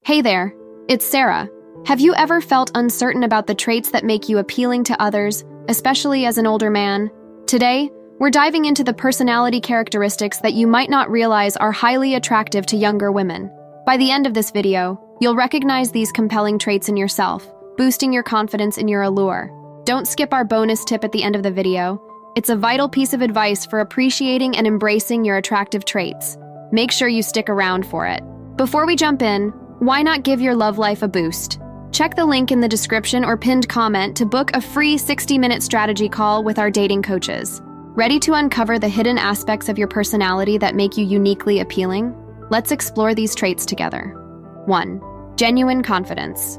Hey there, it's Sarah. Have you ever felt uncertain about the traits that make you appealing to others, especially as an older man? Today, we're diving into the personality characteristics that you might not realize are highly attractive to younger women. By the end of this video, you'll recognize these compelling traits in yourself, boosting your confidence in your allure. Don't skip our bonus tip at the end of the video. It's a vital piece of advice for appreciating and embracing your attractive traits. Make sure you stick around for it. Before we jump in, why not give your love life a boost? Check the link in the description or pinned comment to book a free 60-minute strategy call with our dating coaches. Ready to uncover the hidden aspects of your personality that make you uniquely appealing? Let's explore these traits together. 1. Genuine confidence.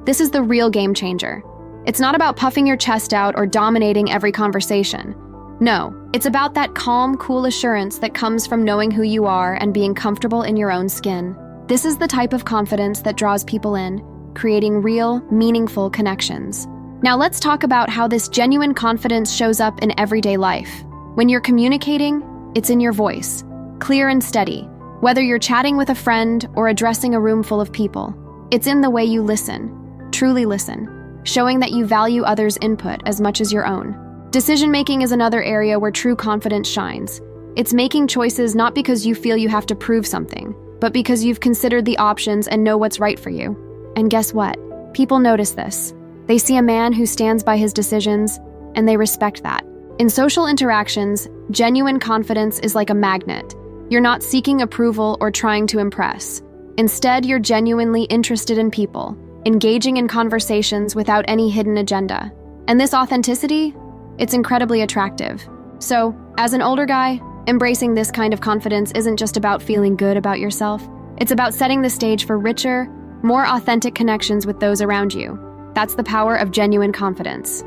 This is the real game changer. It's not about puffing your chest out or dominating every conversation. No, it's about that calm, cool assurance that comes from knowing who you are and being comfortable in your own skin. This is the type of confidence that draws people in, creating real, meaningful connections. Now let's talk about how this genuine confidence shows up in everyday life. When you're communicating, it's in your voice, clear and steady. Whether you're chatting with a friend or addressing a room full of people, it's in the way you listen, truly listen, showing that you value others' input as much as your own. Decision-making is another area where true confidence shines. It's making choices not because you feel you have to prove something, but because you've considered the options and know what's right for you. And guess what? People notice this. They see a man who stands by his decisions, and they respect that. In social interactions, genuine confidence is like a magnet. You're not seeking approval or trying to impress. Instead, you're genuinely interested in people, engaging in conversations without any hidden agenda. And this authenticity, it's incredibly attractive. So, as an older guy, embracing this kind of confidence isn't just about feeling good about yourself. It's about setting the stage for richer, more authentic connections with those around you. That's the power of genuine confidence.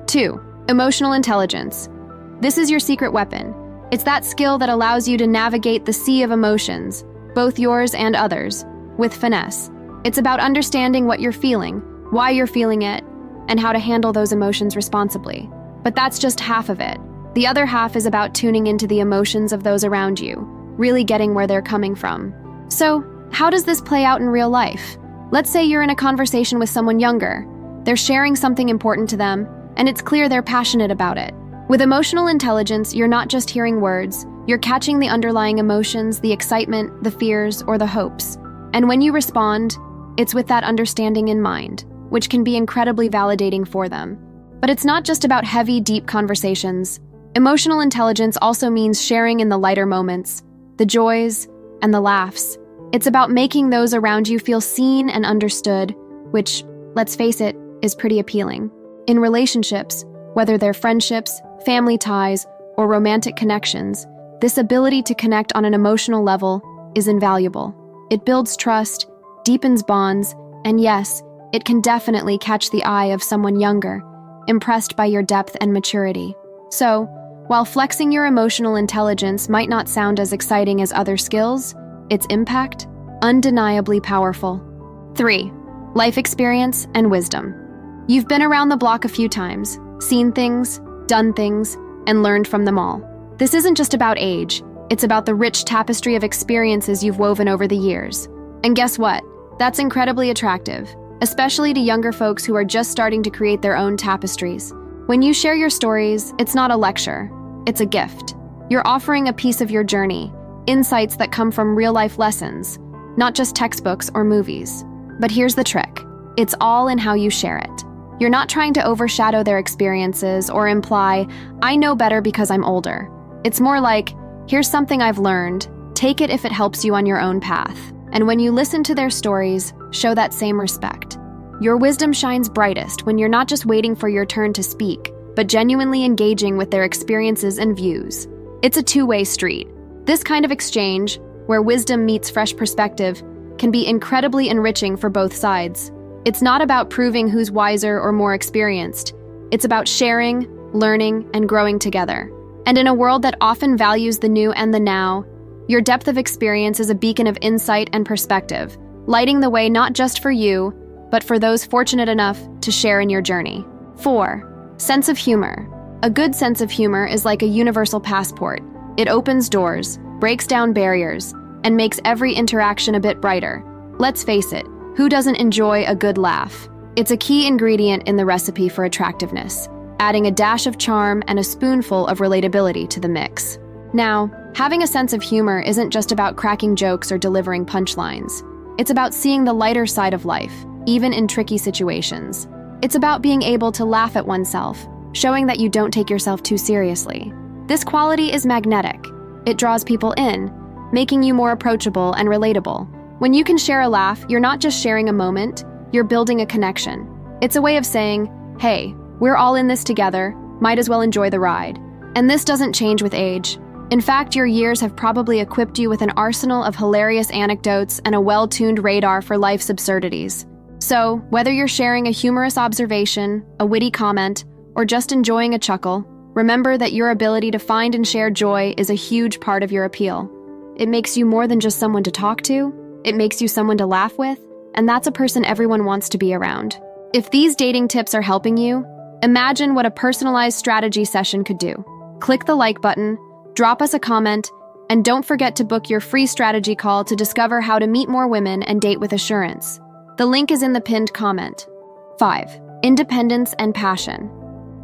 2. Emotional intelligence. This is your secret weapon. It's that skill that allows you to navigate the sea of emotions, both yours and others, with finesse. It's about understanding what you're feeling, why you're feeling it, and how to handle those emotions responsibly. But that's just half of it. The other half is about tuning into the emotions of those around you, really getting where they're coming from. So, how does this play out in real life? Let's say you're in a conversation with someone younger. They're sharing something important to them, and it's clear they're passionate about it. With emotional intelligence, you're not just hearing words, you're catching the underlying emotions, the excitement, the fears, or the hopes. And when you respond, it's with that understanding in mind, which can be incredibly validating for them. But it's not just about heavy, deep conversations. Emotional intelligence also means sharing in the lighter moments, the joys, and the laughs. It's about making those around you feel seen and understood, which, let's face it, is pretty appealing. In relationships, whether they're friendships, family ties, or romantic connections, this ability to connect on an emotional level is invaluable. It builds trust, deepens bonds, and yes, it can definitely catch the eye of someone younger, impressed by your depth and maturity. So, while flexing your emotional intelligence might not sound as exciting as other skills, its impact, undeniably powerful. 3. Life experience and wisdom. You've been around the block a few times, seen things, done things, and learned from them all. This isn't just about age, it's about the rich tapestry of experiences you've woven over the years. And guess what? That's incredibly attractive, especially to younger folks who are just starting to create their own tapestries. When you share your stories, it's not a lecture, it's a gift. You're offering a piece of your journey, insights that come from real-life lessons, not just textbooks or movies. But here's the trick. It's all in how you share it. You're not trying to overshadow their experiences or imply, I know better because I'm older. It's more like, here's something I've learned, take it if it helps you on your own path. And when you listen to their stories, show that same respect. Your wisdom shines brightest when you're not just waiting for your turn to speak, but genuinely engaging with their experiences and views. It's a two-way street. This kind of exchange, where wisdom meets fresh perspective, can be incredibly enriching for both sides. It's not about proving who's wiser or more experienced. It's about sharing, learning, and growing together. And in a world that often values the new and the now, your depth of experience is a beacon of insight and perspective, lighting the way not just for you, but for those fortunate enough to share in your journey. 4. Sense of humor. A good sense of humor is like a universal passport. It opens doors, breaks down barriers, and makes every interaction a bit brighter. Let's face it, Who doesn't enjoy a good laugh? It's a key ingredient in the recipe for attractiveness, adding a dash of charm and a spoonful of relatability to the mix. Now, having a sense of humor isn't just about cracking jokes or delivering punchlines. It's about seeing the lighter side of life, even in tricky situations. It's about being able to laugh at oneself, showing that you don't take yourself too seriously. This quality is magnetic. It draws people in, making you more approachable and relatable. When you can share a laugh, you're not just sharing a moment, you're building a connection. It's a way of saying, hey, we're all in this together, might as well enjoy the ride. And this doesn't change with age. In fact, your years have probably equipped you with an arsenal of hilarious anecdotes and a well-tuned radar for life's absurdities. So, whether you're sharing a humorous observation, a witty comment, or just enjoying a chuckle, remember that your ability to find and share joy is a huge part of your appeal. It makes you more than just someone to talk to, it makes you someone to laugh with, and that's a person everyone wants to be around. If these dating tips are helping you, imagine what a personalized strategy session could do. Click the like button, drop us a comment, and don't forget to book your free strategy call to discover how to meet more women and date with assurance. The link is in the pinned comment. 5. Independence and passion.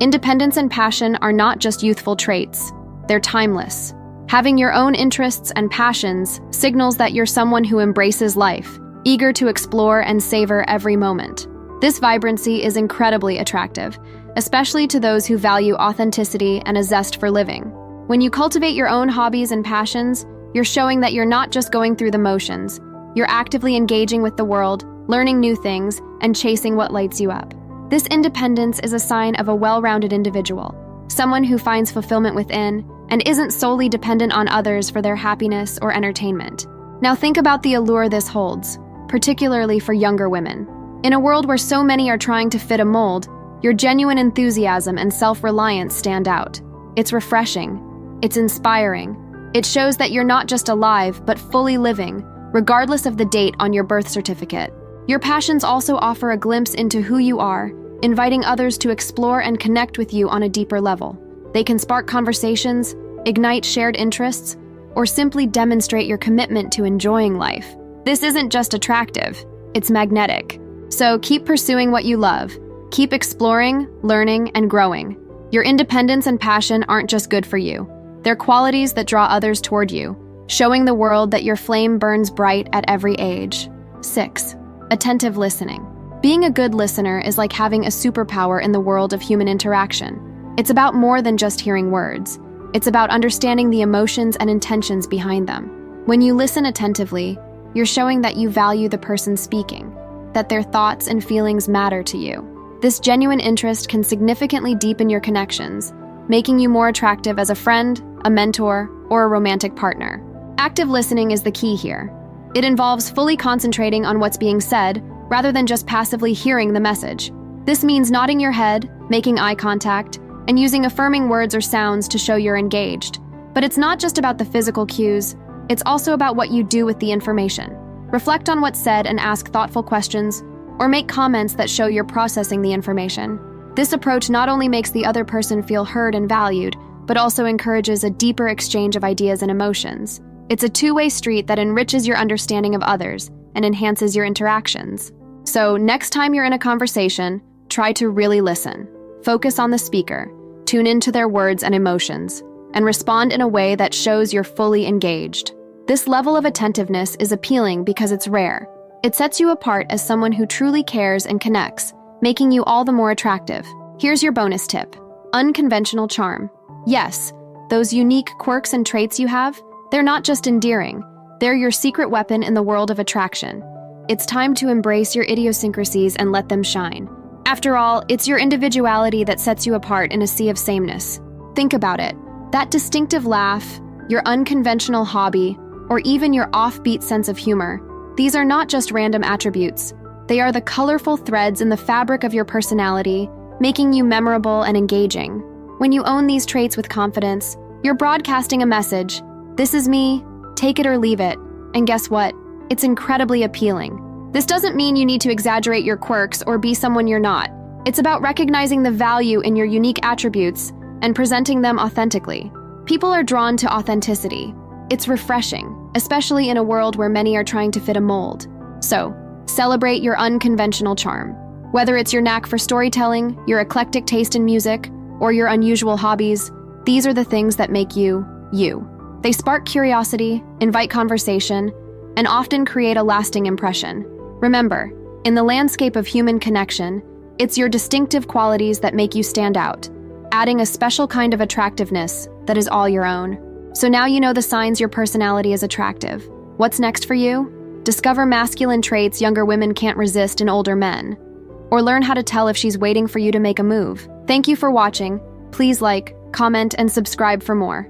Independence and passion are not just youthful traits, they're timeless. Having your own interests and passions signals that you're someone who embraces life, eager to explore and savor every moment. This vibrancy is incredibly attractive, especially to those who value authenticity and a zest for living. When you cultivate your own hobbies and passions, you're showing that you're not just going through the motions. You're actively engaging with the world, learning new things, and chasing what lights you up. This independence is a sign of a well-rounded individual, someone who finds fulfillment within and isn't solely dependent on others for their happiness or entertainment. Now think about the allure this holds, particularly for younger women. In a world where so many are trying to fit a mold, your genuine enthusiasm and self-reliance stand out. It's refreshing. It's inspiring. It shows that you're not just alive, but fully living, regardless of the date on your birth certificate. Your passions also offer a glimpse into who you are, inviting others to explore and connect with you on a deeper level. They can spark conversations, ignite shared interests, or simply demonstrate your commitment to enjoying life. This isn't just attractive, it's magnetic. So keep pursuing what you love. Keep exploring, learning, and growing. Your independence and passion aren't just good for you. They're qualities that draw others toward you, showing the world that your flame burns bright at every age. 6. Attentive listening. Being a good listener is like having a superpower in the world of human interaction. It's about more than just hearing words. It's about understanding the emotions and intentions behind them. When you listen attentively, you're showing that you value the person speaking, that their thoughts and feelings matter to you. This genuine interest can significantly deepen your connections, making you more attractive as a friend, a mentor, or a romantic partner. Active listening is the key here. It involves fully concentrating on what's being said, rather than just passively hearing the message. This means nodding your head, making eye contact, and using affirming words or sounds to show you're engaged. But it's not just about the physical cues, it's also about what you do with the information. Reflect on what's said and ask thoughtful questions, or make comments that show you're processing the information. This approach not only makes the other person feel heard and valued, but also encourages a deeper exchange of ideas and emotions. It's a two-way street that enriches your understanding of others and enhances your interactions. So, next time you're in a conversation, try to really listen. Focus on the speaker, tune into their words and emotions, and respond in a way that shows you're fully engaged. This level of attentiveness is appealing because it's rare. It sets you apart as someone who truly cares and connects, making you all the more attractive. Here's your bonus tip: unconventional charm. Yes, those unique quirks and traits you have, they're not just endearing, they're your secret weapon in the world of attraction. It's time to embrace your idiosyncrasies and let them shine. After all, it's your individuality that sets you apart in a sea of sameness. Think about it. That distinctive laugh, your unconventional hobby, or even your offbeat sense of humor, these are not just random attributes. They are the colorful threads in the fabric of your personality, making you memorable and engaging. When you own these traits with confidence, you're broadcasting a message. This is me, take it or leave it. And guess what? It's incredibly appealing. This doesn't mean you need to exaggerate your quirks or be someone you're not. It's about recognizing the value in your unique attributes and presenting them authentically. People are drawn to authenticity. It's refreshing, especially in a world where many are trying to fit a mold. So, Celebrate your unconventional charm. Whether it's your knack for storytelling, your eclectic taste in music, or your unusual hobbies, these are the things that make you, you. They spark curiosity, invite conversation, and often create a lasting impression. Remember, in the landscape of human connection, it's your distinctive qualities that make you stand out, adding a special kind of attractiveness that is all your own. So now you know the signs your personality is attractive. What's next for you? Discover masculine traits younger women can't resist in older men. Or learn how to tell if she's waiting for you to make a move. Thank you for watching. Please like, comment, and subscribe for more.